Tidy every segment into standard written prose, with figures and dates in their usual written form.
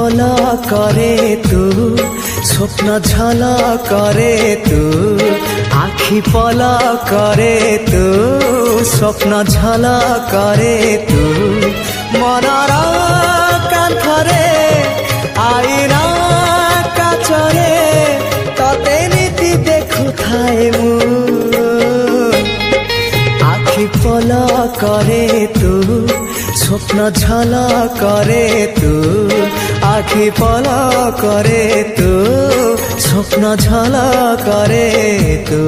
পল করে তু স্বপ্ন ঝল করে তু আখি পল করে তু স্বপ্ন ঝল করে তু মনর কান্থরে আইনা কাচরে ততে নীতি দেখুথায়ে মু আখি পল করে তু স্বপ্ন ঝল করে তু আখি পল করে তু স্বপ্ন ঝল করে তু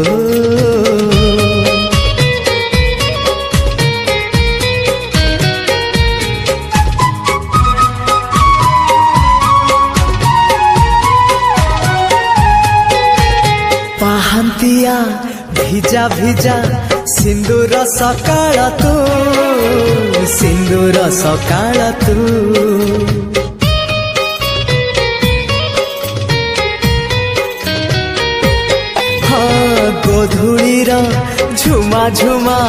ପାହାନ୍ତିଆ ଭିଜା ଭିଜା ସିନ୍ଦୁର ସକାଳ ତୁ ସିନ୍ଦୁର ସକାଳ ତୁ ଗୋଧୂଳିର ଝୁମା ଝୁମା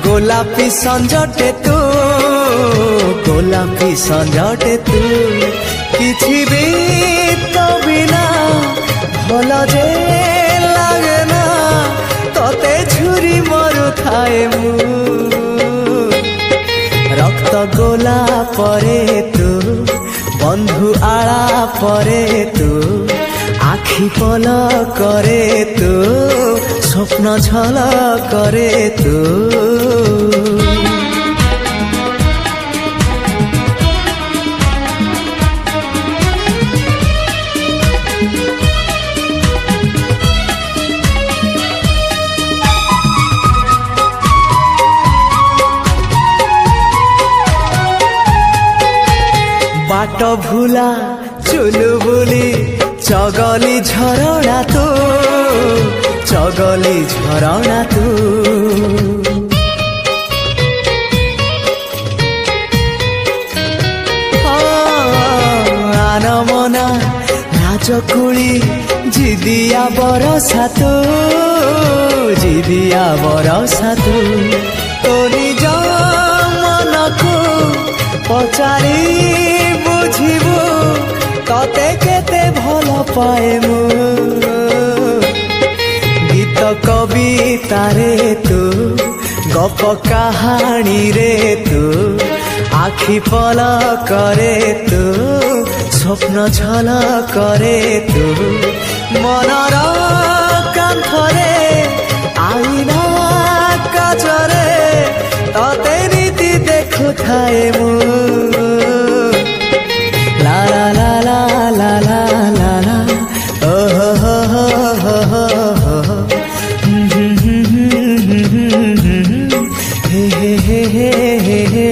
ଗୋଲାପୀ ସଞ୍ଜଟେ ତୁ ଗୋଲାପୀ ସଞ୍ଜଟେ ତୁ କିଛି ବି ତ ବିନା ଭଲ ଯେ লাগে না ততে ঝুরি মরুথায়ে মু রক্ত গোলা পরে তু বন্ধু আড়া পরে তু আখি পল করে তু স্বপ্ন ঝল করে তু बाट भूला चुलु बुली चगली झरणा तू चगली झरणा तू आनमना राजकुली जिदिया बरसा तू जिदिया बरसा तू तो निज मनकू पचारी बुझिबु तते केते भल पाए मु गीत कविता रे तू गप कहानी रे तू आखि पल करे तू स्वप्न झल करे तू मनर कांथरे आईना काचरे तते नीति देखुथाए मु ला ला ला ला ला ला ला ला ओ हो हो हो हो हो हे हे हे हे हे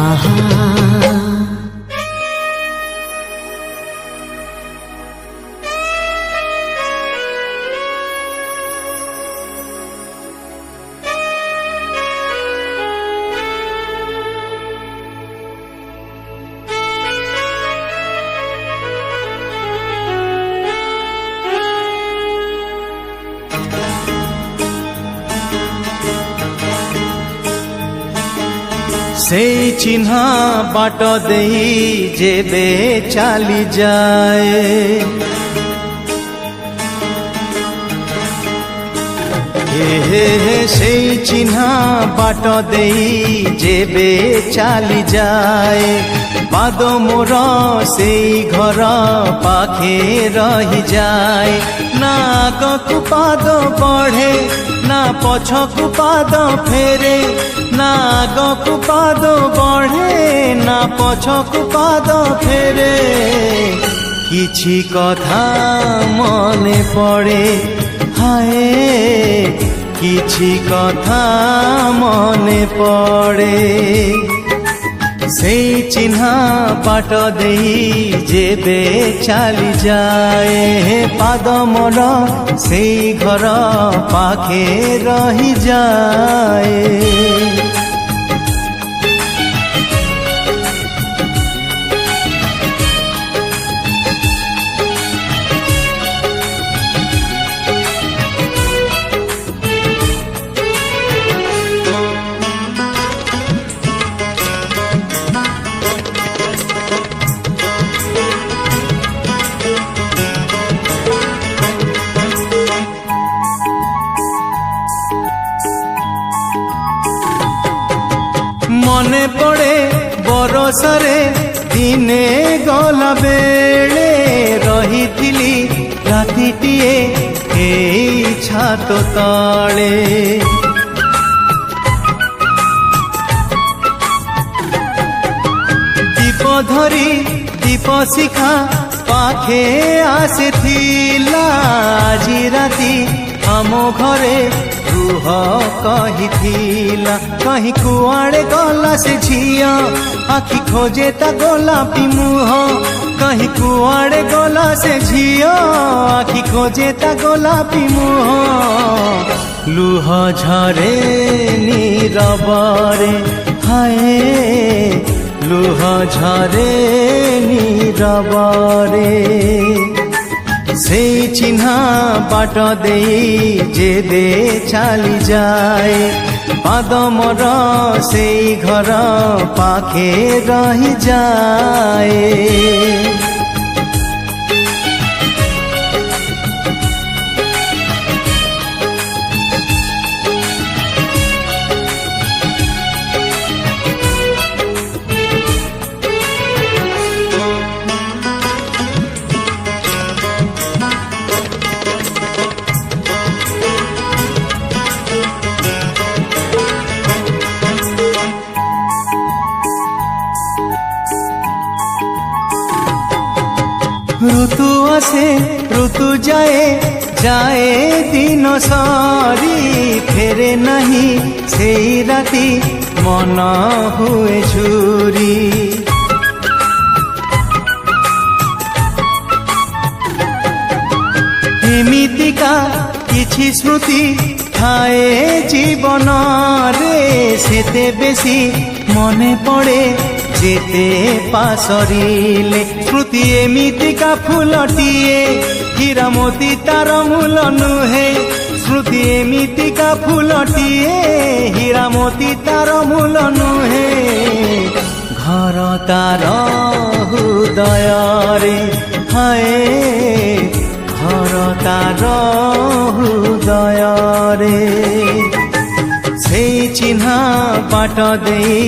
आहा से चिन्हा बाट देई जेबे चाली जाए हे से चिन्हा बाट देई जेबे चाली जाए पाद मोर से घर पाखे रही जाए ना आगकु पाद बढ़े ना पछकु पाद फेरे ना आगकु पाद बढ़े ना पछकु पाद फेरे किछि कथा मने पड़े हाय किछि कथा मने पड़े से चिन्हा बाट देई जेबे चाली जाए पाद मोर से घर पाखे रही जाए ଭରସାରେ ଦିନେ ଗଲା ବେଳେ ରହିଥିଲି ରାତିଟିଏ ଏଇ ଛାତ ତଳେ। ଦୀପ ଧରି ଦୀପ ଶିଖା ପାଖେ ଆସିଥିଲା ଆଜି ରାତି ଆମ ଘରେ ରୁହ କହିଥିଲା। କାହିଁ କୁଆଡ଼େ ଗଲା ସେ ଝିଅ ଆଖି ଖୋଜେ ତା ଗୋଲାପୀ ମୁହଁ। କାହିଁ କୁଆଡ଼େ ଗଲା ସେ ଝିଅ ଆଖି ଖୋଜେ ତା ଗୋଲାପୀ ମୁହଁ। ଲୁହ ଝରେ ନୀରବରେ ହାଏ ଲୁହ ଝରେ ନୀରବରେ। ସେଇ ଚିହ୍ନା ବାଟ ଦେଇ ଯେବେ ଚାଲି ଯାଏ ପାଦ ମୋର ସେଇ ଘର ପାଖେ ରହିଯାଏ। ঋতু আসে ঋতু যায় যায় দিন সরি ফেরে নাহি সেই রাতি মন হুয়ে ঝুরি। এমিতিকা কিছু স্মৃতি ଥାଏ জীবନରେ সেতে বেশি মনে পড়ে যেতে পাশরিলে। স্মৃতি এমিতিকা ফুলটিଏ হীরা মোতি তার মূল নুহে। স্মৃতি এমিতিকা ফুলটিଏ হীরা মোতি তার মূল নুহে। ঘর তার হৃদୟରେ হায় ঘর তার হৃদୟରେ। সেই চিহ্না বাট দেই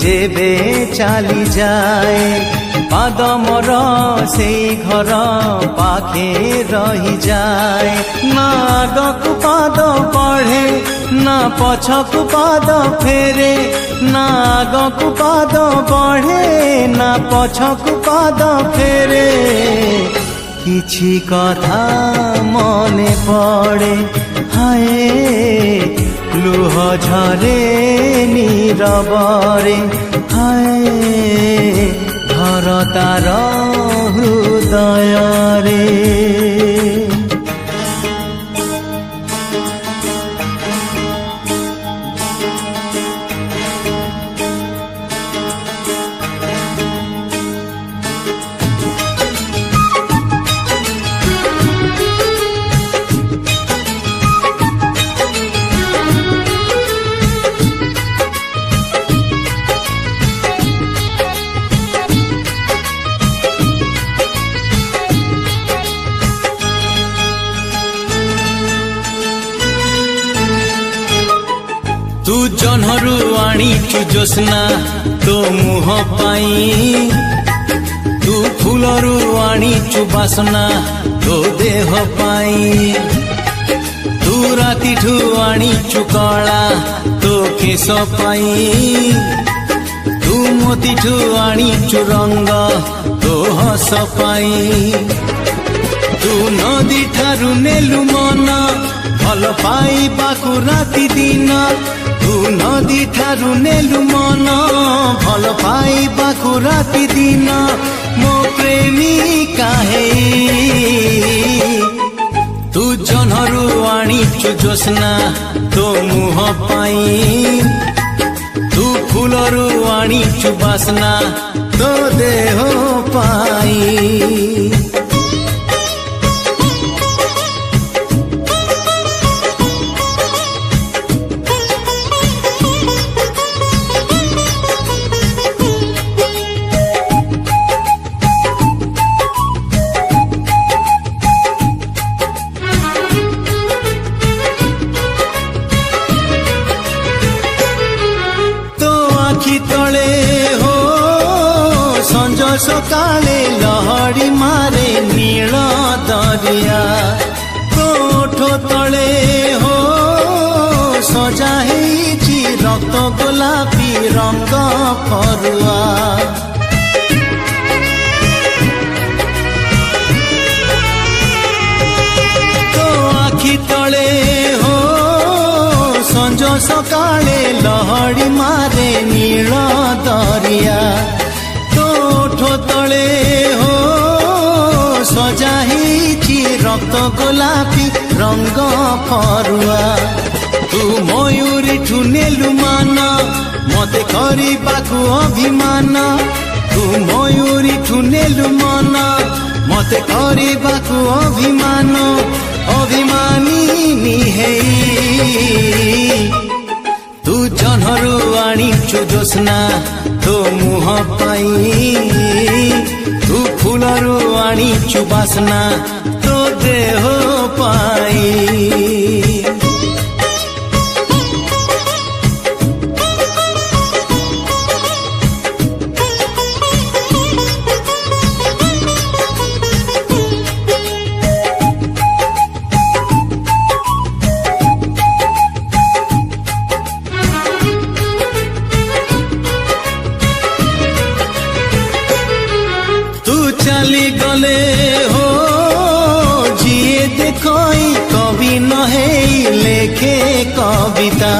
যেবে চালি যায় পাদ মোর সেই ঘর পাখে রহিযায়। না আগকু পাদ বঢ়ে না পছকু পাদ ফেরে। না আগকু পাদ বঢ়ে না পছকু পাদ ফেরে। কিছু কথা মনে পড়ে হায় লুহ ঝরে নীরବରେ হায় ঘর তার হৃদୟରେ। तू जन्हरु आनिचु जोस्ना तो मुह पाई। तू फूलरु आनिचु बासना तो देह पाई। तू रातिठु आनिचु कला तो केश पाई। तू मोतीठु आनिचु रंग तो हस पाई। तू नदी ठारु नेलु मन भल पाइबाकु राति दिन। तू नदी ठारु नेलु मन भल पाइबाकु राति दिन। मो प्रेमिका हे तू जन्हरु आनिचु जोस्ना तो मुह पाई। तू फूलरु आनिचु बासना तो देह पाई। तले हो ସକାଳେ ଲହଡ଼ି ମାରେ ନୀଳ ଦରିଆ କୋଠ ତଳେ ହୋ ସଜା ହେଇଛି ରକ୍ତ ଗୋଲାପୀ ରଙ୍ଗ ଫରୁଆ ତୋ ଆଖି ତଳେ ହୋ ସଞ୍ଜ ସକାଳେ ଲହଡ଼ି ମାରେ ନୀଳ ଦରିଆ କୋଠ ତଳେ ହୋ ସଜା ହେଇଛି ରକ୍ତ ଗୋଲାପୀ ରଙ୍ଗ ଫରୁଆ ତୁ ମୟୂରୀଠୁ ନେଲୁ ମାନ ମତେ କରିବାକୁ ଅଭିମାନ ତୁ ମୟୂରୀଠୁ ନେଲୁ ମନ ମତେ କରିବାକୁ ଅଭିମାନ ଅଭିମାନୀ ହେଇ ତୁ ଜହ୍ନରୁ ଆଣିଛୁ ଜ୍ୟୋତ୍ସ୍ନା ତୋ ମୁହଁ ପାଇଁ ତୁ ଫୁଲରୁ ଆଣିଛୁ ବାସ୍ନା ତୋ ଦେହ ପାଇଁ চালি গলে হো যিয়ে দেখই কবি নহেই লেখে কবিতা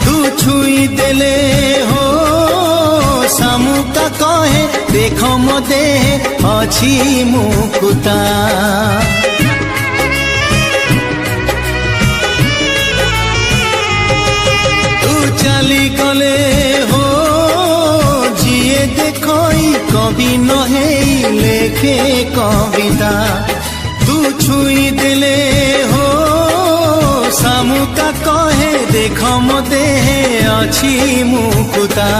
তু ছুই দেলে হো শামুকা কহে দেখ মো দেহে অছি মুকুতা তু চালি গলে হো যিয়ে দেখই কবি নহেই লেখে কবিতা তু ছুই দেলে হো শামুকা কহে দেখ মো দেহে অছি মুকুতা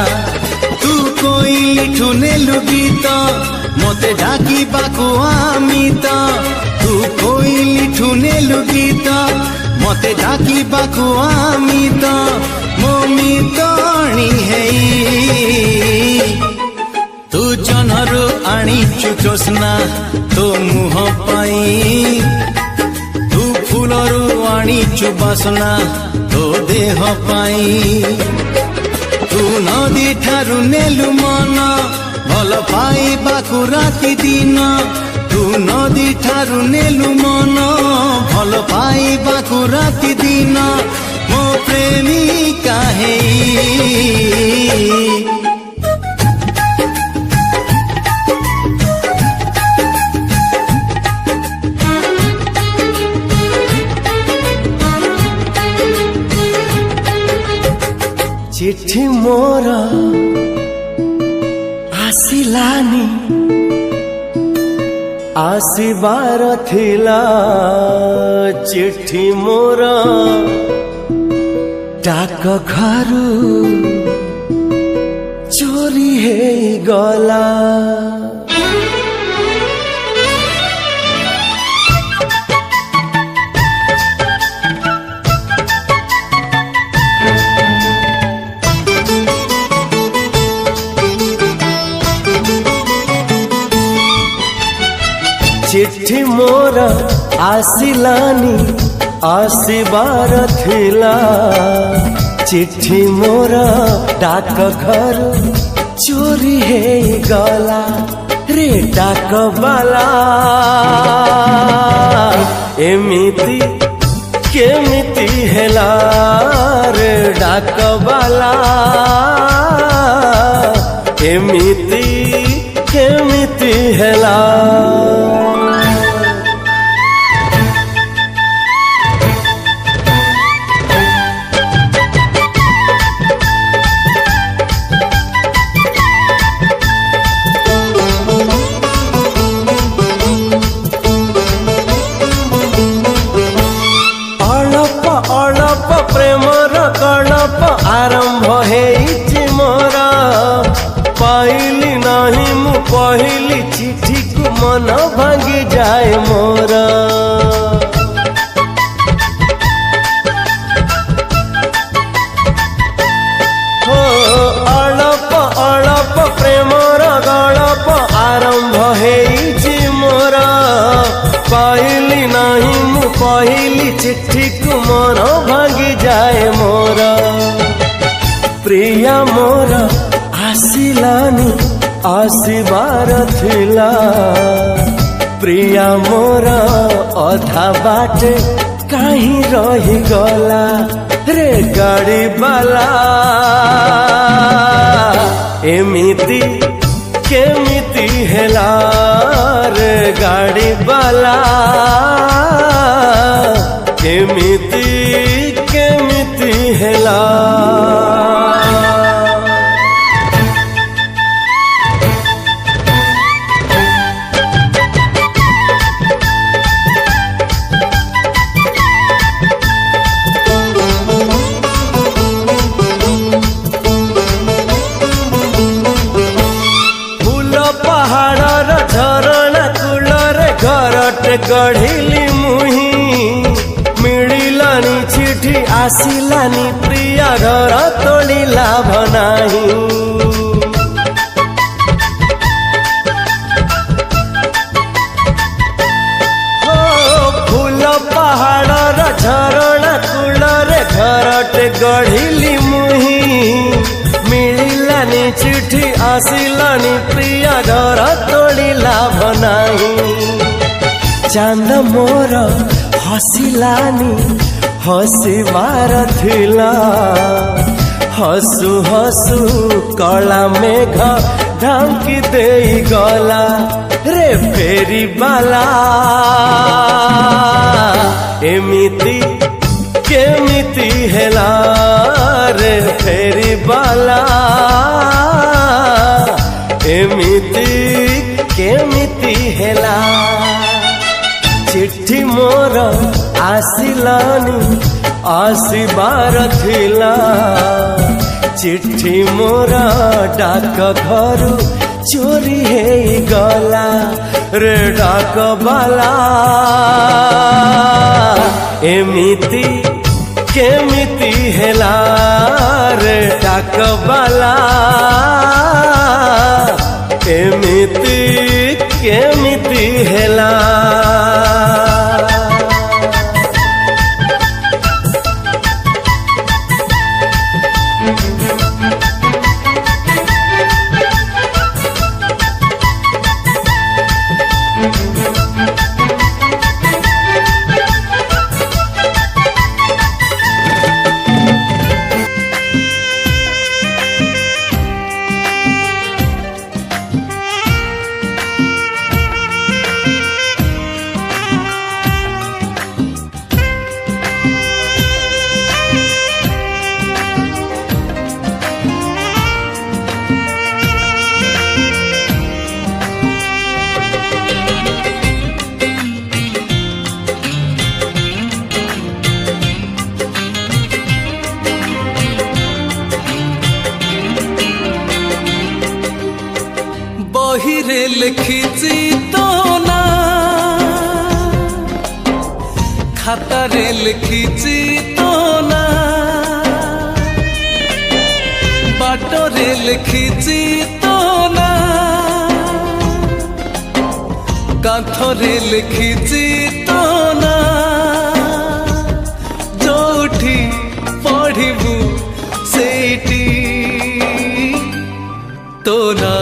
তু কোইলিঠু নেলু গীত মতে ডাকিବାକୁ আমিত তু কোইলিঠু নেলু গীত মতে ডাকিବାକୁ আমিত ମୋ ମିତଣୀ ହେଇ ତୁ ଜହ୍ନରୁ ଆଣିଛୁ ଜ୍ୟୋତ୍ସ୍ନା ତୋ ମୁହଁ ପାଇଁ ତୁ ଫୁଲରୁ ଆଣିଛୁ ବାସ୍ନା ତୋ ଦେହ ପାଇଁ ତୁ ନଦୀ ଠାରୁ ନେଲୁ ମନ ଭଲ ପାଇବାକୁ ରାତି ଦିନ ତୁ ନଦୀ ଠାରୁ ନେଲୁ ମନ ଭଲ ପାଇବାକୁ ରାତି ଦିନ ମୋ ପ୍ରେମିକା ହେଇ चिट्ठी मोर आसिलानी आसिबार थिला चिट्ठी मोर डाक घरु चोरी हे गला चिट्ठी मोर आसिलानी आसिबार थिला चिट्ठी मोर डाक घर चोरी हे गला रे डाक बाला एमिति केमिति हेला रे डाक बाला एमिति केमिति हेला प्रेमर कणप आरंभ हेइछि मोर पाइली नहीं मु पहली चिठी को मन भांगी जाए मोर हो अळप अळप प्रेमर गळप पहली चिट्ठी को मन भांगी जाए मोर प्रिया मोर आसिलानी आसिबार थिला प्रिया मोर अधा बाटे कहीं रही गला रे गाड़ी बाला एमिति केमिति हेला रे गाड़ी बाला केमिति केमिति हेला गढ़िली मुही मिलिलानी चिठी आसिलानी प्रिया घर तोड़ी लाभ नाही फूल पहाड़ झरणा कूलरे घरटे गढ़िली मुही मिलिलानी चिठी आसिलानी प्रिया घर तोड़ी लाभ नाही चांद मोर हसिलानी हसिबार थिला हसु हसु कला मेघ ढांकी देई गला रे फेरी बाला एमिति केमिति हेला रे फेरी बाला एमिति केमिति हेला चिट्ठी मोर आसिलानी आसिबार थिला चिट्ठी मोर डाक घर चोरी हे गला रे डाक बाला एमिति केमिति हेला रे डाक बाला एमिति केमिति हेला बहिरे लिखिছি तो ना खातारे लिखिছি तो ना बाटरे लिखिছি तो ना कांथरे लिखिছি तो ना जोठी पढ़िबू सेठी तो ना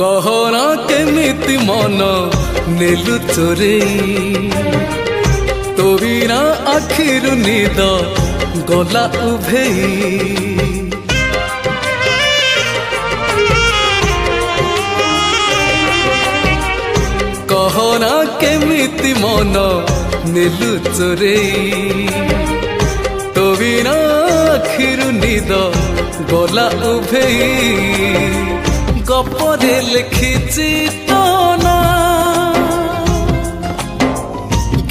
कहना केमिति मन नेलु चोरेई तो बिना आखिरु निद गला उभेई कह कहना केमिति मन नेलु चोरेई तो बिना आखिरु निद गला उभेई गपरे लिखिछि तो ना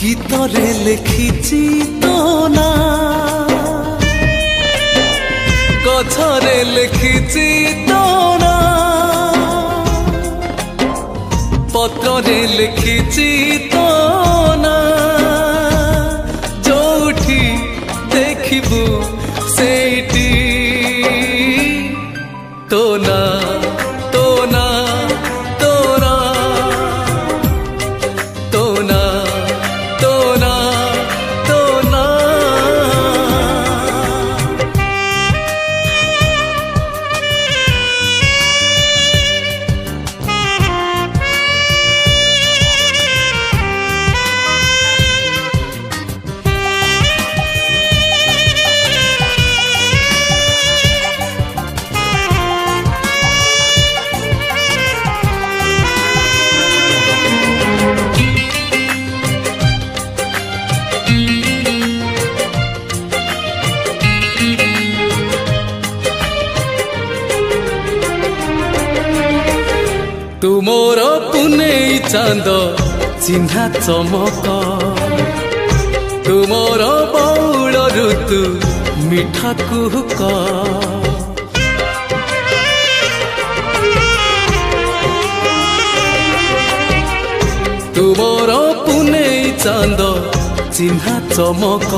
गीतरे लिखिछि तो ना गछरे लिखिछि तो ना पत्रे लिखिछि तो ना जोठी देखिबु सेठी तो ना तो ना तो ना तो ना तो ना तो ना तुमोर पुनेई चांद चिन्हा चमक तुमोर बौल ऋतु मिठा कुहुक तुमोर पुनेई चांद चिन्हा चमक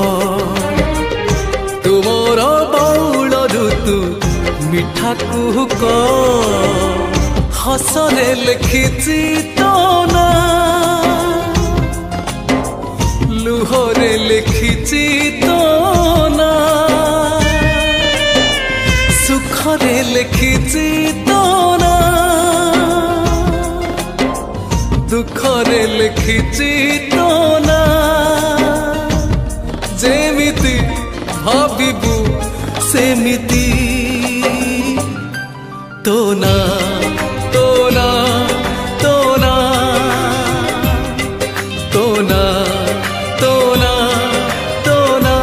तुमोर बौल ऋतु मिठा कुहुक हसरे लिखिछि तो ना लुहरे लिखिछि तो ना सुखरे लिखिछि तो ना दुखरे लिखिछि तो ना जेमिति भाबिबु सेमिति तो ना तो ना तो ना तो ना तो ना तो ना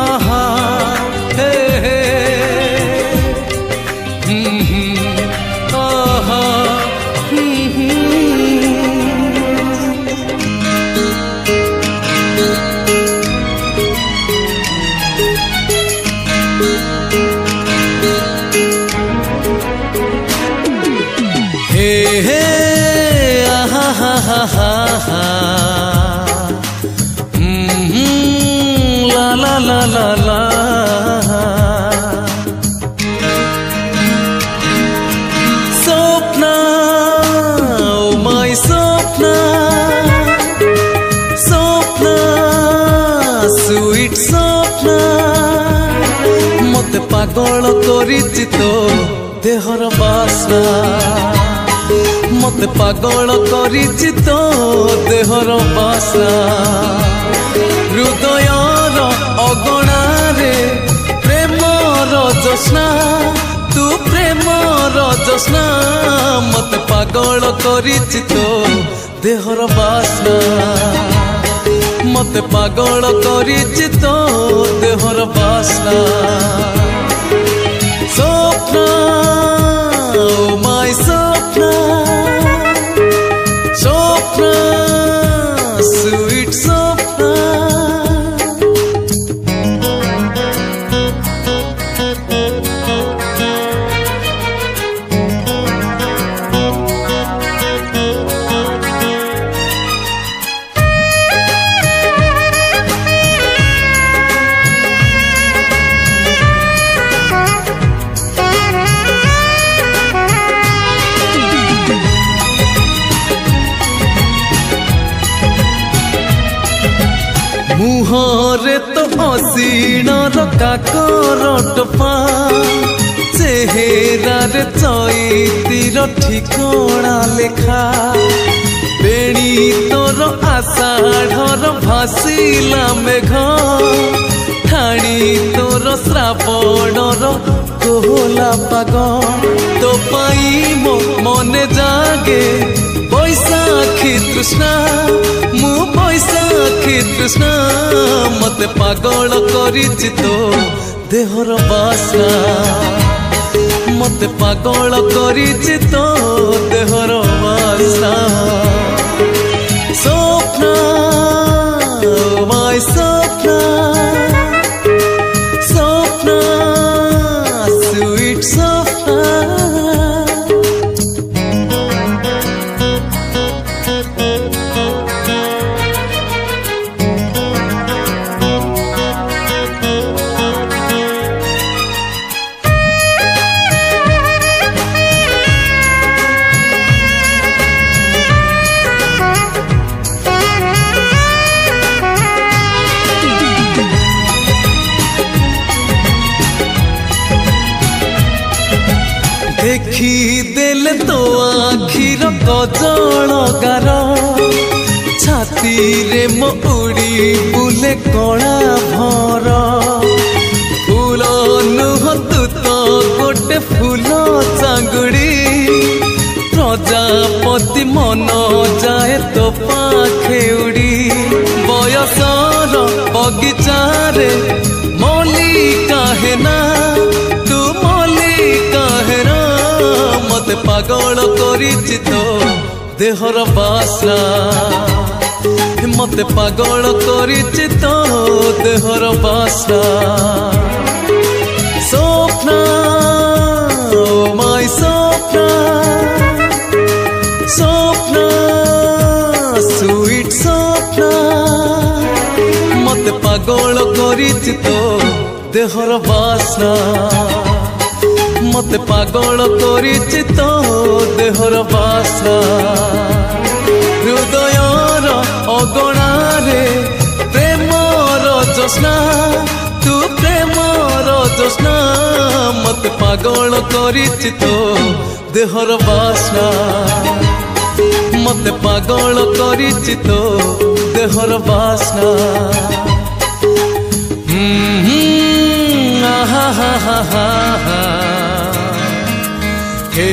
आहा हे हे आहा la la la la Sopna, oh my Sopna Sopna, sweet Sopna Mote pagol korichi to dehor basna Mote pagol korichi to dehor basna हृदयर अगणारे प्रेमर जोस्ना तू प्रेमर जोस्ना मत पागल करिछि तो देहर बासना मत पागल करिछि तो देहर बासना स्वप्न ओ माय स्वप्न स्वप्न स्वीट स्वप्न मुहरे तो असीणर काकर टपा चेहेरार चैतिर ठिकଣା लेखा बेणी तोर आषाढ़र भासिला मेघ ରାଣୀ ତୋର ଶ୍ରାବଣର କୋହଲା ପାଗ ତୋ ପାଇଁ ମୋ ମନେ ଜାଗେ ବୈଶାଖୀ ତୃଷ୍ଣା ମୁଁ ବୈଶାଖୀ ତୃଷ୍ଣା ମତେ ପାଗଳ କରିଛି ତୋ ଦେହର ବାସ୍ନା ମତେ ପାଗଳ କରିଛି ତୋ ଦେହର ବାସ୍ନା ସ୍ୱପ୍ନ my Sapna, Sapna, sweet Sapna. দেখি দেলে তো আখির কজল গার ছাতিরে মো উড়ি বুলে কণা ভর ফুল নুহ তু তো গোটে ফুল চাঙ্গুড়ি প্রজাপতি মন যায় তো পাখে উড়ি বয়সর বগিচারে মল্লিকা হেনা তু মল্লিকা হেনা মতে পাগল করিছি তো দেহর বাসনা মতে পাগল করিছি তো দেহর বাসনা স্বপ্ন মাই স্বপ্ন স্বপ্ন সুইট স্বপ্ন মতে পাগল করিছি তো দেহর বাসনা মতে পাগল করিছি তো দেহর বাসনা হৃদয়র অগণারে প্রেমর জ্যোৎস্না তু প্রেমর জ্যোৎস্না মতে পাগল করিছি তো দেহর বাসনা মতে পাগল করিছি তো দেহর বাসনা আহা হা হা হা হা হে